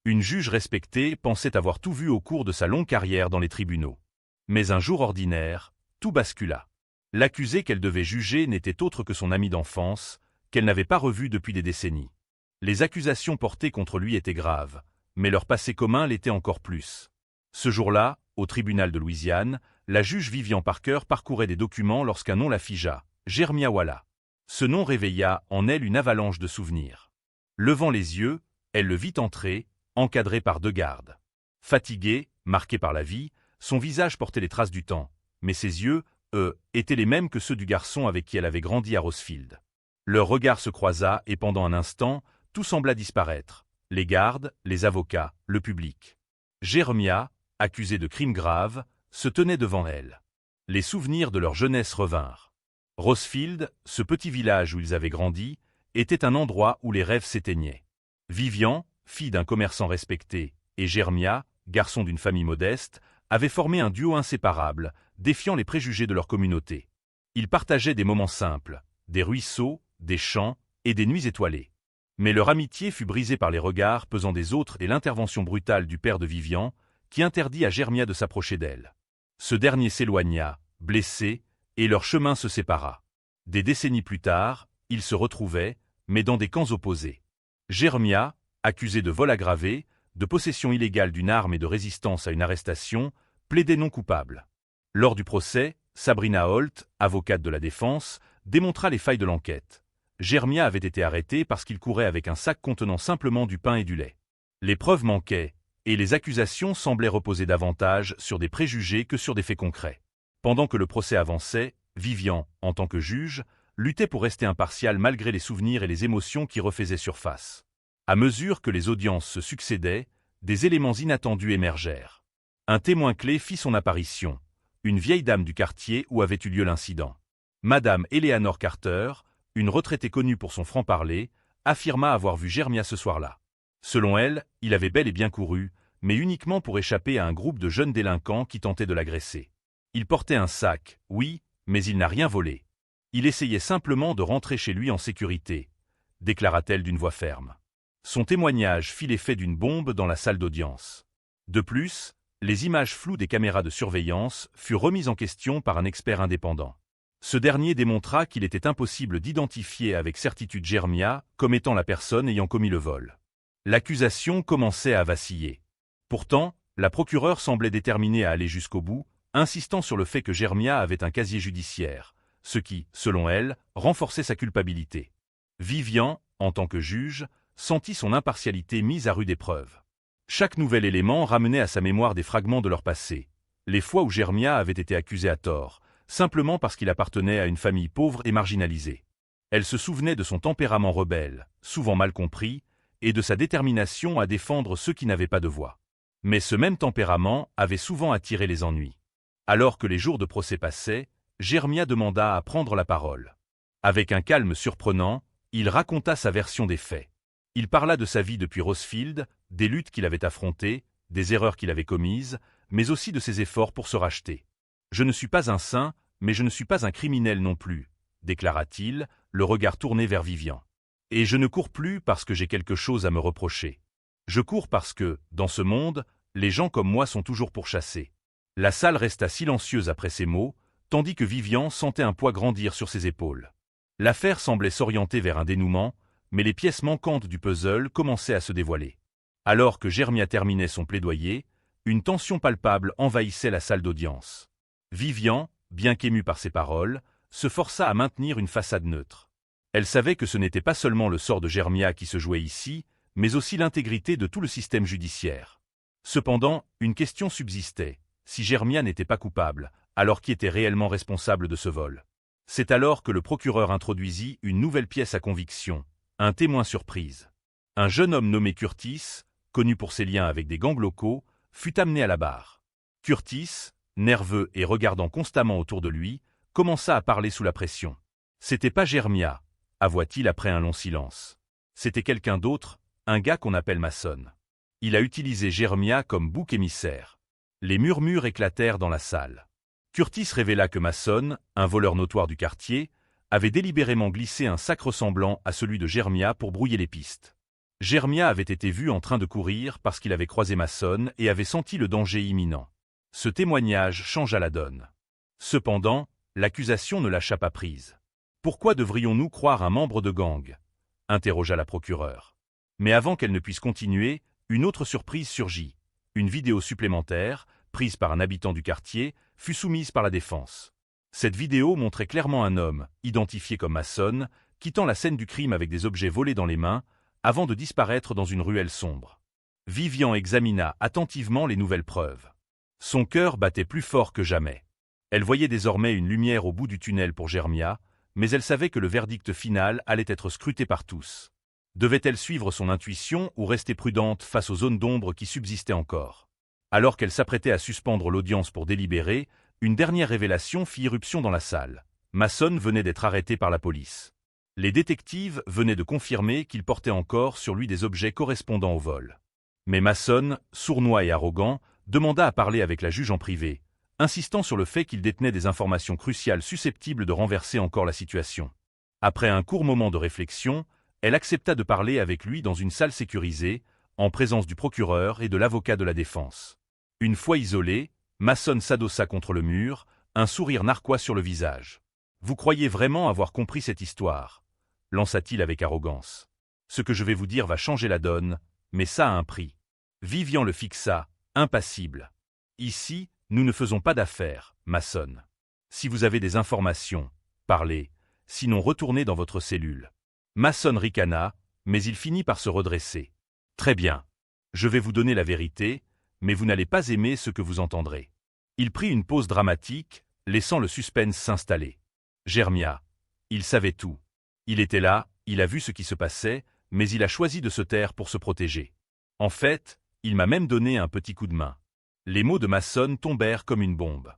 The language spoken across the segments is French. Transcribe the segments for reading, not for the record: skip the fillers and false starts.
Une juge respectée pensait avoir tout vu au cours de sa longue carrière dans les tribunaux. Mais un jour ordinaire, tout bascula. L'accusé qu'elle devait juger n'était autre que son ami d'enfance, qu'elle n'avait pas revu depuis des décennies. Les accusations portées contre lui étaient graves, mais leur passé commun l'était encore plus. Ce jour-là, au tribunal de Louisiane, la juge Vivian Parker parcourait des documents lorsqu'un nom la figea, Jeremiah Walah. Ce nom réveilla en elle une avalanche de souvenirs. Levant les yeux, elle le vit entrer, encadré par 2 gardes. Fatigué, marqué par la vie, son visage portait les traces du temps, mais ses yeux, eux, étaient les mêmes que ceux du garçon avec qui elle avait grandi à Rosefield. Leur regard se croisa et pendant un instant, tout sembla disparaître. Les gardes, les avocats, le public. Jeremiah, accusé de crimes graves, se tenait devant elle. Les souvenirs de leur jeunesse revinrent. Rosefield, ce petit village où ils avaient grandi, était un endroit où les rêves s'éteignaient. Vivian, fille d'un commerçant respecté, et Jeremiah, garçon d'une famille modeste, avaient formé un duo inséparable, défiant les préjugés de leur communauté. Ils partageaient des moments simples, des ruisseaux, des champs et des nuits étoilées. Mais leur amitié fut brisée par les regards pesant des autres et l'intervention brutale du père de Vivian, qui interdit à Jeremiah de s'approcher d'elle. Ce dernier s'éloigna, blessé, et leur chemin se sépara. Des décennies plus tard, ils se retrouvaient, mais dans des camps opposés. Jeremiah, accusé de vol aggravé, de possession illégale d'une arme et de résistance à une arrestation, plaidait non coupable. Lors du procès, Sabrina Holt, avocate de la défense, démontra les failles de l'enquête. Jeremiah avait été arrêté parce qu'il courait avec un sac contenant simplement du pain et du lait. Les preuves manquaient, et les accusations semblaient reposer davantage sur des préjugés que sur des faits concrets. Pendant que le procès avançait, Vivian, en tant que juge, luttait pour rester impartial malgré les souvenirs et les émotions qui refaisaient surface. À mesure que les audiences se succédaient, des éléments inattendus émergèrent. Un témoin clé fit son apparition, une vieille dame du quartier où avait eu lieu l'incident. Madame Eleanor Carter, une retraitée connue pour son franc-parler, affirma avoir vu Jeremiah ce soir-là. Selon elle, il avait bel et bien couru, mais uniquement pour échapper à un groupe de jeunes délinquants qui tentaient de l'agresser. Il portait un sac, oui, mais il n'a rien volé. Il essayait simplement de rentrer chez lui en sécurité, déclara-t-elle d'une voix ferme. Son témoignage fit l'effet d'une bombe dans la salle d'audience. De plus, les images floues des caméras de surveillance furent remises en question par un expert indépendant. Ce dernier démontra qu'il était impossible d'identifier avec certitude Jeremiah comme étant la personne ayant commis le vol. L'accusation commençait à vaciller. Pourtant, la procureure semblait déterminée à aller jusqu'au bout, insistant sur le fait que Jeremiah avait un casier judiciaire, ce qui, selon elle, renforçait sa culpabilité. Vivian, en tant que juge, sentit son impartialité mise à rude épreuve. Chaque nouvel élément ramenait à sa mémoire des fragments de leur passé, les fois où Jeremiah avait été accusé à tort, simplement parce qu'il appartenait à une famille pauvre et marginalisée. Elle se souvenait de son tempérament rebelle, souvent mal compris, et de sa détermination à défendre ceux qui n'avaient pas de voix. Mais ce même tempérament avait souvent attiré les ennuis. Alors que les jours de procès passaient, Jeremiah demanda à prendre la parole. Avec un calme surprenant, il raconta sa version des faits. Il parla de sa vie depuis Rosefield, des luttes qu'il avait affrontées, des erreurs qu'il avait commises, mais aussi de ses efforts pour se racheter. « Je ne suis pas un saint, mais je ne suis pas un criminel non plus », déclara-t-il, le regard tourné vers Vivian. « Et je ne cours plus parce que j'ai quelque chose à me reprocher. Je cours parce que, dans ce monde, les gens comme moi sont toujours pourchassés. » La salle resta silencieuse après ces mots, tandis que Vivian sentait un poids grandir sur ses épaules. L'affaire semblait s'orienter vers un dénouement, mais les pièces manquantes du puzzle commençaient à se dévoiler. Alors que Jeremiah terminait son plaidoyer, une tension palpable envahissait la salle d'audience. Vivian, bien qu'émue par ses paroles, se força à maintenir une façade neutre. Elle savait que ce n'était pas seulement le sort de Jeremiah qui se jouait ici, mais aussi l'intégrité de tout le système judiciaire. Cependant, une question subsistait. Si Jeremiah n'était pas coupable, alors qui était réellement responsable de ce vol? C'est alors que le procureur introduisit une nouvelle pièce à conviction, un témoin surprise. Un jeune homme nommé Curtis, connu pour ses liens avec des gangs locaux, fut amené à la barre. Curtis, nerveux et regardant constamment autour de lui, commença à parler sous la pression. « C'était pas Jeremiah », avoua-t-il après un long silence. « C'était quelqu'un d'autre, un gars qu'on appelle Mason. Il a utilisé Jeremiah comme bouc émissaire. » Les murmures éclatèrent dans la salle. Curtis révéla que Mason, un voleur notoire du quartier, avait délibérément glissé un sac ressemblant à celui de Jeremiah pour brouiller les pistes. Germia avait été vu en train de courir parce qu'il avait croisé Mason et avait senti le danger imminent. Ce témoignage changea la donne. Cependant, l'accusation ne lâcha pas prise. « Pourquoi devrions-nous croire un membre de gang ?» interrogea la procureure. Mais avant qu'elle ne puisse continuer, une autre surprise surgit. Une vidéo supplémentaire, prise par un habitant du quartier, fut soumise par la défense. Cette vidéo montrait clairement un homme, identifié comme Mason, quittant la scène du crime avec des objets volés dans les mains, avant de disparaître dans une ruelle sombre. Vivian examina attentivement les nouvelles preuves. Son cœur battait plus fort que jamais. Elle voyait désormais une lumière au bout du tunnel pour Germia, mais elle savait que le verdict final allait être scruté par tous. Devait-elle suivre son intuition ou rester prudente face aux zones d'ombre qui subsistaient encore? Alors qu'elle s'apprêtait à suspendre l'audience pour délibérer, une dernière révélation fit irruption dans la salle. Mason venait d'être arrêté par la police. Les détectives venaient de confirmer qu'il portait encore sur lui des objets correspondant au vol. Mais Mason, sournois et arrogant, demanda à parler avec la juge en privé, insistant sur le fait qu'il détenait des informations cruciales susceptibles de renverser encore la situation. Après un court moment de réflexion, elle accepta de parler avec lui dans une salle sécurisée, en présence du procureur et de l'avocat de la défense. Une fois isolé, Mason s'adossa contre le mur, un sourire narquois sur le visage. « Vous croyez vraiment avoir compris cette histoire ?» lança-t-il avec arrogance. « Ce que je vais vous dire va changer la donne, mais ça a un prix. » Vivian le fixa, impassible. « Ici, nous ne faisons pas d'affaires, Mason. Si vous avez des informations, parlez, sinon retournez dans votre cellule. » Mason ricana, mais il finit par se redresser. « Très bien. Je vais vous donner la vérité, mais vous n'allez pas aimer ce que vous entendrez. » Il prit une pause dramatique, laissant le suspense s'installer. Germia. Il savait tout. Il était là, il a vu ce qui se passait, mais il a choisi de se taire pour se protéger. En fait, il m'a même donné un petit coup de main. Les mots de Mason tombèrent comme une bombe.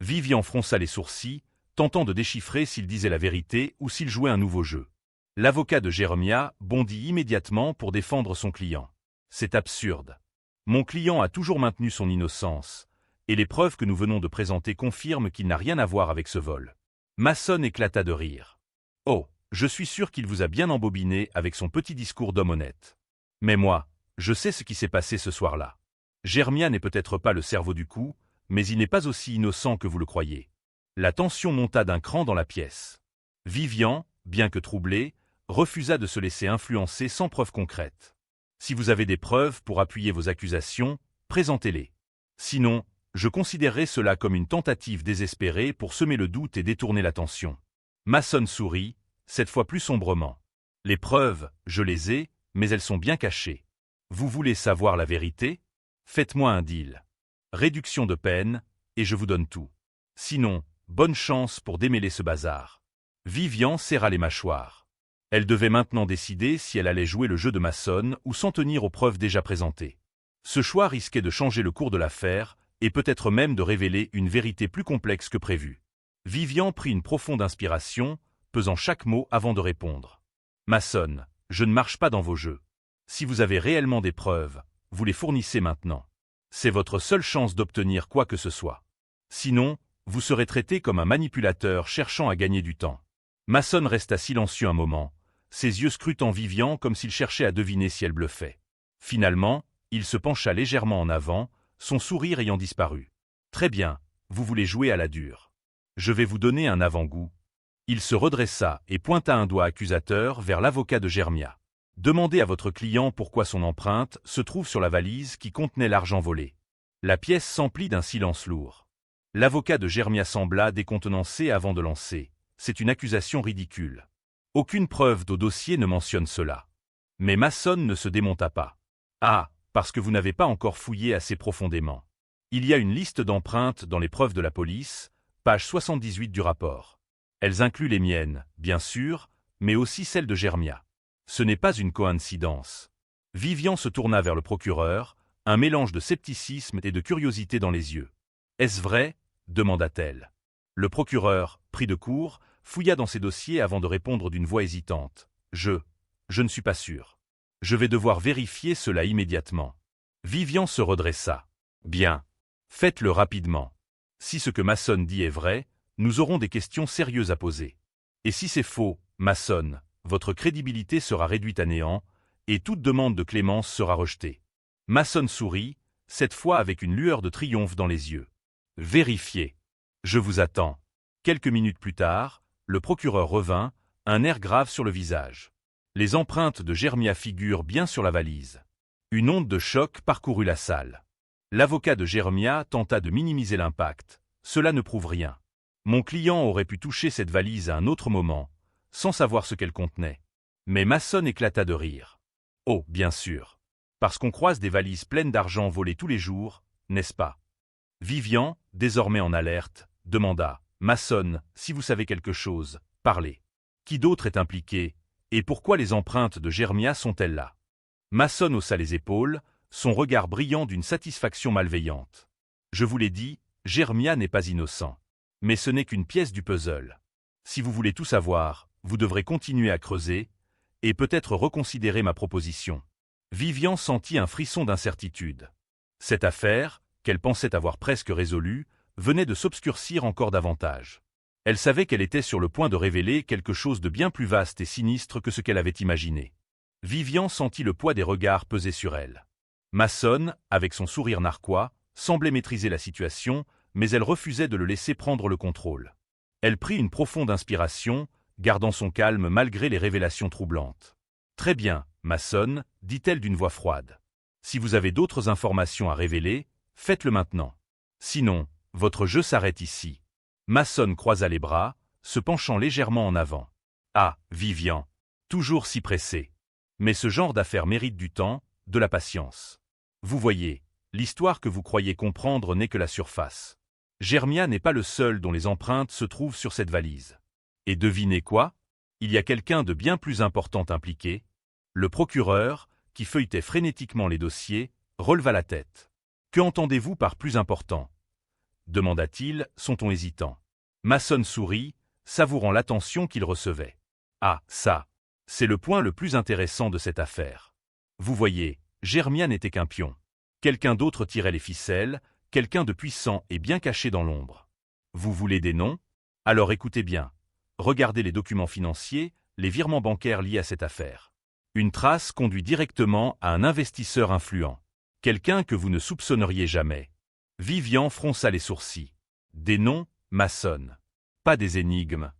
Vivian fronça les sourcils, tentant de déchiffrer s'il disait la vérité ou s'il jouait un nouveau jeu. L'avocat de Germia bondit immédiatement pour défendre son client. C'est absurde. Mon client a toujours maintenu son innocence, et les preuves que nous venons de présenter confirment qu'il n'a rien à voir avec ce vol. Mason éclata de rire. Oh, je suis sûr qu'il vous a bien embobiné avec son petit discours d'homme honnête. Mais moi, je sais ce qui s'est passé ce soir-là. Germia n'est peut-être pas le cerveau du coup, mais il n'est pas aussi innocent que vous le croyez. La tension monta d'un cran dans la pièce. Vivian, bien que troublé, refusa de se laisser influencer sans preuve concrète. Si vous avez des preuves pour appuyer vos accusations, présentez-les. Sinon, je considérerai cela comme une tentative désespérée pour semer le doute et détourner l'attention. Mason sourit, cette fois plus sombrement. Les preuves, je les ai, mais elles sont bien cachées. Vous voulez savoir la vérité? Faites-moi un deal. Réduction de peine, et je vous donne tout. Sinon, bonne chance pour démêler ce bazar. Vivian serra les mâchoires. Elle devait maintenant décider si elle allait jouer le jeu de Mason ou s'en tenir aux preuves déjà présentées. Ce choix risquait de changer le cours de l'affaire, et peut-être même de révéler une vérité plus complexe que prévu. Vivian prit une profonde inspiration, pesant chaque mot avant de répondre. « Mason, je ne marche pas dans vos jeux. Si vous avez réellement des preuves, vous les fournissez maintenant. C'est votre seule chance d'obtenir quoi que ce soit. Sinon, vous serez traité comme un manipulateur cherchant à gagner du temps. » Mason resta silencieux un moment, ses yeux scrutant Vivian comme s'il cherchait à deviner si elle bluffait. Finalement, il se pencha légèrement en avant, son sourire ayant disparu. « Très bien, vous voulez jouer à la dure. Je vais vous donner un avant-goût. » Il se redressa et pointa un doigt accusateur vers l'avocat de Germia. « Demandez à votre client pourquoi son empreinte se trouve sur la valise qui contenait l'argent volé. » La pièce s'emplit d'un silence lourd. L'avocat de Germia sembla décontenancé avant de lancer. « C'est une accusation ridicule. Aucune preuve au dossier ne mentionne cela. » Mais Mason ne se démonta pas. « Ah, parce que vous n'avez pas encore fouillé assez profondément. Il y a une liste d'empreintes dans les preuves de la police, page 78 du rapport. Elles incluent les miennes, bien sûr, mais aussi celles de Germia. Ce n'est pas une coïncidence. » Vivian se tourna vers le procureur, un mélange de scepticisme et de curiosité dans les yeux. « Est-ce vrai ?» demanda-t-elle. Le procureur, pris de court, fouilla dans ses dossiers avant de répondre d'une voix hésitante. « Je ne suis pas sûr. Je vais devoir vérifier cela immédiatement. » Vivian se redressa. « Bien. Faites-le rapidement. Si ce que Mason dit est vrai, nous aurons des questions sérieuses à poser. Et si c'est faux, Mason, votre crédibilité sera réduite à néant, et toute demande de clémence sera rejetée. Masson sourit, cette fois avec une lueur de triomphe dans les yeux. Vérifiez. Je vous attends. Quelques minutes plus tard, le procureur revint, un air grave sur le visage. Les empreintes de Jeremiah figurent bien sur la valise. Une onde de choc parcourut la salle. L'avocat de Jeremiah tenta de minimiser l'impact. Cela ne prouve rien. Mon client aurait pu toucher cette valise à un autre moment, sans savoir ce qu'elle contenait. Mais Masson éclata de rire. Oh, bien sûr. Parce qu'on croise des valises pleines d'argent volées tous les jours, n'est-ce pas? Vivian, désormais en alerte, demanda. Masson, si vous savez quelque chose, parlez. Qui d'autre est impliqué, et pourquoi les empreintes de Jeremiah sont-elles là? Masson haussa les épaules, son regard brillant d'une satisfaction malveillante. Je vous l'ai dit, Jeremiah n'est pas innocent. Mais ce n'est qu'une pièce du puzzle. Si vous voulez tout savoir, vous devrez continuer à creuser, et peut-être reconsidérer ma proposition. Vivian sentit un frisson d'incertitude. Cette affaire, qu'elle pensait avoir presque résolue, venait de s'obscurcir encore davantage. Elle savait qu'elle était sur le point de révéler quelque chose de bien plus vaste et sinistre que ce qu'elle avait imaginé. Vivian sentit le poids des regards peser sur elle. Masson, avec son sourire narquois, semblait maîtriser la situation, mais elle refusait de le laisser prendre le contrôle. Elle prit une profonde inspiration, gardant son calme malgré les révélations troublantes. « Très bien, Masson, dit-elle d'une voix froide. Si vous avez d'autres informations à révéler, faites-le maintenant. Sinon, votre jeu s'arrête ici. » Masson croisa les bras, se penchant légèrement en avant. « Ah, Vivian, toujours si pressé. Mais ce genre d'affaire mérite du temps, de la patience. Vous voyez, l'histoire que vous croyez comprendre n'est que la surface. Jeremiah n'est pas le seul dont les empreintes se trouvent sur cette valise. Et devinez quoi? Il y a quelqu'un de bien plus important impliqué. » Le procureur, qui feuilletait frénétiquement les dossiers, releva la tête. « Que entendez-vous par plus important ?» demanda-t-il, son ton hésitant. Masson sourit, savourant l'attention qu'il recevait. « Ah, ça, c'est le point le plus intéressant de cette affaire. Vous voyez, Jeremiah n'était qu'un pion. Quelqu'un d'autre tirait les ficelles, quelqu'un de puissant et bien caché dans l'ombre. Vous voulez des noms? Alors écoutez bien. Regardez les documents financiers, les virements bancaires liés à cette affaire. Une trace conduit directement à un investisseur influent. Quelqu'un que vous ne soupçonneriez jamais. » Vivian fronça les sourcils. Des noms, Masson. Pas des énigmes.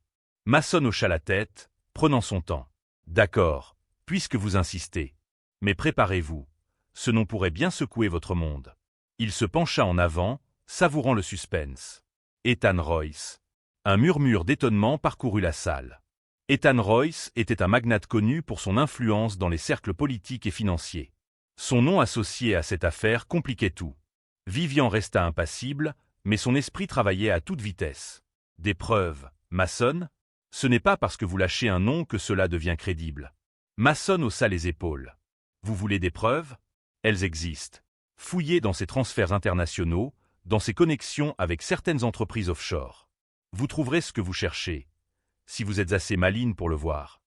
Masson hocha la tête, prenant son temps. D'accord, puisque vous insistez. Mais préparez-vous. Ce nom pourrait bien secouer votre monde. Il se pencha en avant, savourant le suspense. Ethan Royce. Un murmure d'étonnement parcourut la salle. Ethan Royce était un magnate connu pour son influence dans les cercles politiques et financiers. Son nom associé à cette affaire compliquait tout. Vivian resta impassible, mais son esprit travaillait à toute vitesse. Des preuves, Masson? Ce n'est pas parce que vous lâchez un nom que cela devient crédible. Masson haussa les épaules. Vous voulez des preuves? Elles existent. Fouillez dans ses transferts internationaux, dans ses connexions avec certaines entreprises offshore. Vous trouverez ce que vous cherchez, si vous êtes assez maligne pour le voir.